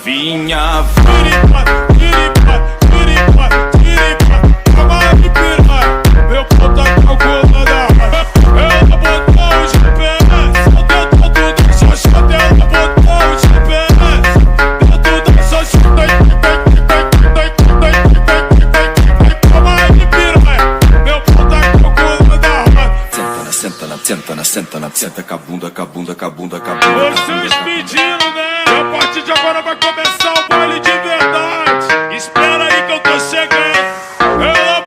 novinha. Tiripa, tiripa, tiripa, tiripa, calma aí piranha, meu pau tá calculando a rota. Ela botou o GPS, eu dentro da xoxota. Ela botou o GPS, dentro da xoxota. Calma aí piranha, meu pau tá calculando a rota. Senta na, senta com a bunda, com a bunda, com a bunda, com a bunda. Vocês pediram, né? E a partir de agora vai começar o baile de verdade. Espera aí que eu tô chegando.